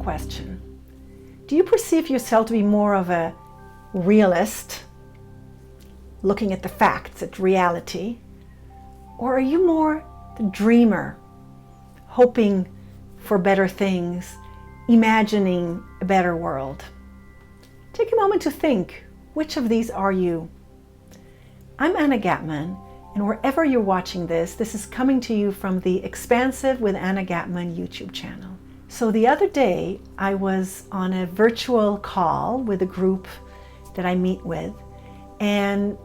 question. Do you perceive yourself to be more of a realist, looking at the facts, at reality? Or are you more the dreamer, hoping for better things, imagining a better world? Take a moment to think, which of these are you? I'm Anna Gatman, and wherever you're watching this, this is coming to you from the Expansive with Anna Gatman YouTube channel. So the other day, I was on a virtual call with a group that I meet with, and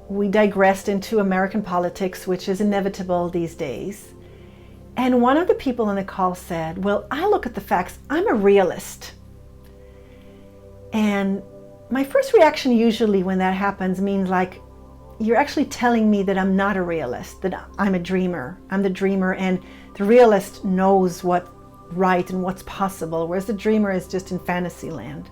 we digressed into American politics, which is inevitable these days. And one of the people on the call said, well, I look at the facts, I'm a realist. And my first reaction usually when that happens means like, you're actually telling me that I'm not a realist, that I'm a dreamer. I'm the dreamer, and the realist knows what's right and what's possible, whereas the dreamer is just in fantasy land.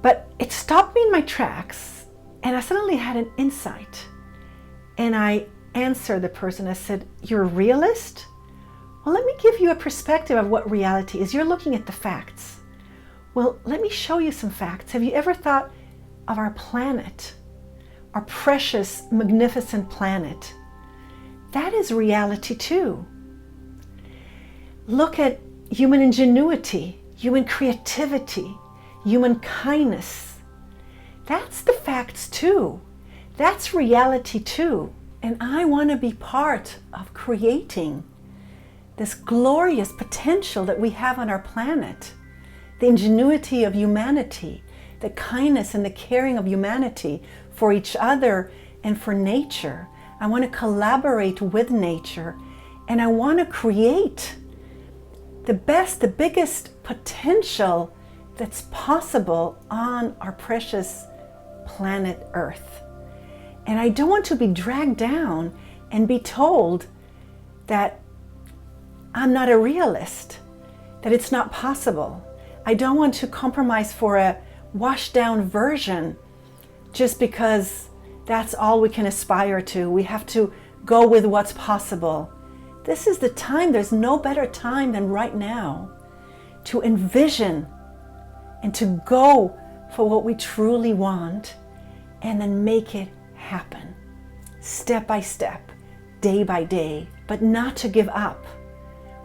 But it stopped me in my tracks, and I suddenly had an insight. And I answered the person, I said, you're a realist? Well, let me give you a perspective of what reality is. You're looking at the facts. Well, let me show you some facts. Have you ever thought of our planet? Our precious, magnificent planet. That is reality too. Look at human ingenuity, human creativity, human kindness. That's the facts too. That's reality too. And I want to be part of creating this glorious potential that we have on our planet. The ingenuity of humanity, the kindness and the caring of humanity for each other and for nature. I want to collaborate with nature, and I want to create the best, the biggest potential that's possible on our precious planet Earth. And I don't want to be dragged down and be told that I'm not a realist, that it's not possible. I don't want to compromise for a washed down version just because that's all we can aspire to. We have to go with what's possible. This is the time, there's no better time than right now to envision and to go for what we truly want and then make it happen. Step by step, day by day, but not to give up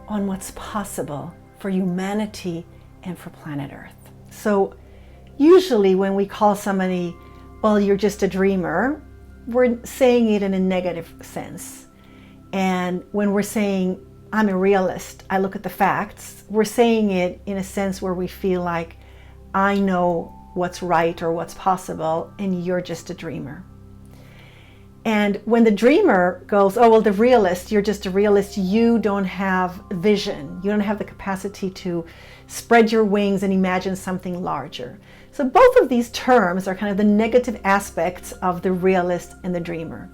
on what's possible for humanity and for planet Earth. So usually when we call somebody, well, you're just a dreamer, we're saying it in a negative sense. And when we're saying, I'm a realist, I look at the facts, we're saying it in a sense where we feel like, I know what's right or what's possible, and you're just a dreamer. And when the dreamer goes, oh, well, the realist, you're just a realist, you don't have vision. You don't have the capacity to spread your wings and imagine something larger. So both of these terms are kind of the negative aspects of the realist and the dreamer.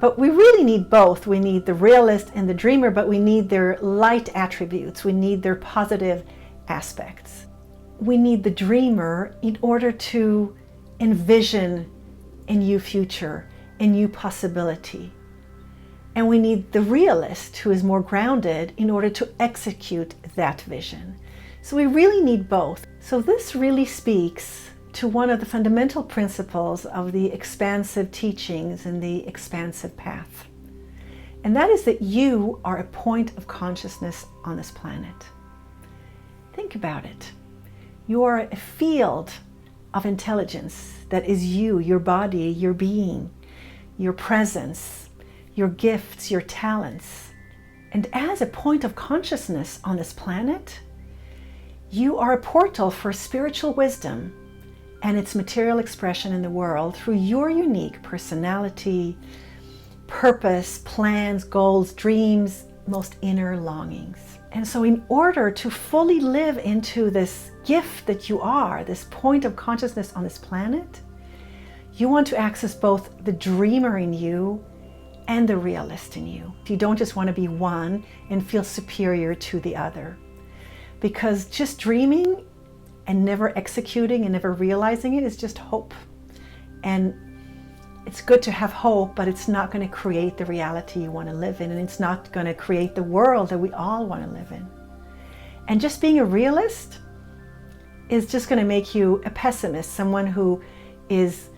But we really need both. We need the realist and the dreamer, but we need their light attributes. We need their positive aspects. We need the dreamer in order to envision a new future, a new possibility. And we need the realist who is more grounded in order to execute that vision. So we really need both. So this really speaks to one of the fundamental principles of the expansive teachings and the expansive path. And that is that you are a point of consciousness on this planet. Think about it. You are a field of intelligence that is you, your body, your being, your presence, your gifts, your talents. And as a point of consciousness on this planet, you are a portal for spiritual wisdom and its material expression in the world through your unique personality, purpose, plans, goals, dreams, most inner longings. And so in order to fully live into this gift that you are, this point of consciousness on this planet, you want to access both the dreamer in you and the realist in you. You don't just want to be one and feel superior to the other. Because just dreaming and never executing and never realizing it is just hope. And it's good to have hope, but it's not going to create the reality you want to live in, and it's not going to create the world that we all want to live in. And just being a realist is just going to make you a pessimist, someone who is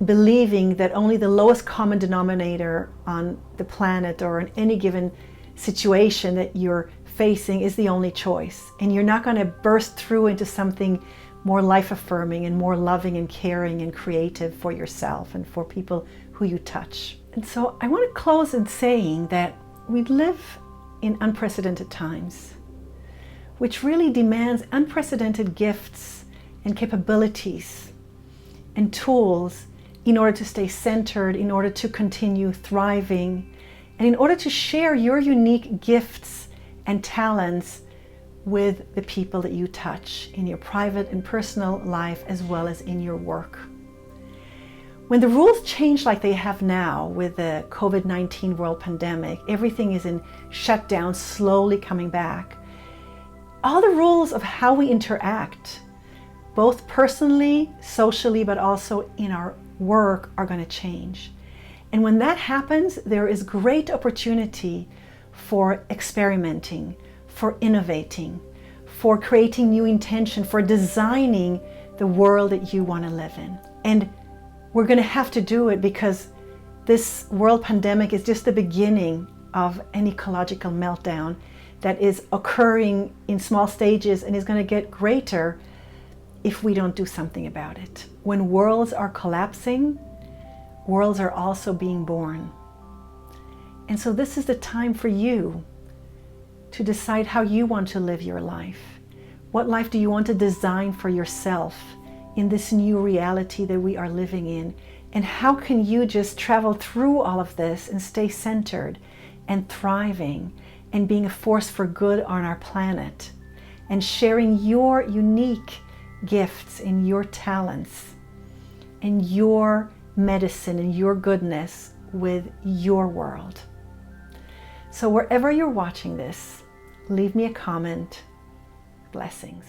believing that only the lowest common denominator on the planet or in any given situation that you're facing is the only choice. And you're not going to burst through into something more life-affirming and more loving and caring and creative for yourself and for people who you touch. And so I want to close in saying that we live in unprecedented times, which really demands unprecedented gifts and capabilities and tools in order to stay centered, in order to continue thriving, and in order to share your unique gifts and talents with the people that you touch in your private and personal life, as well as in your work. When the rules change like they have now with the COVID-19 world pandemic, everything is in shutdown, slowly coming back. All the rules of how we interact, both personally, socially, but also in our work, are going to change. And when that happens, there is great opportunity for experimenting, for innovating, for creating new intention, for designing the world that you want to live in. And we're going to have to do it because this world pandemic is just the beginning of an ecological meltdown that is occurring in small stages and is going to get greater if we don't do something about it. When worlds are collapsing, worlds are also being born. And so this is the time for you to decide how you want to live your life. What life do you want to design for yourself in this new reality that we are living in? And how can you just travel through all of this and stay centered and thriving and being a force for good on our planet and sharing your unique gifts and your talents and your medicine and your goodness with your world? So wherever you're watching this, leave me a comment. Blessings.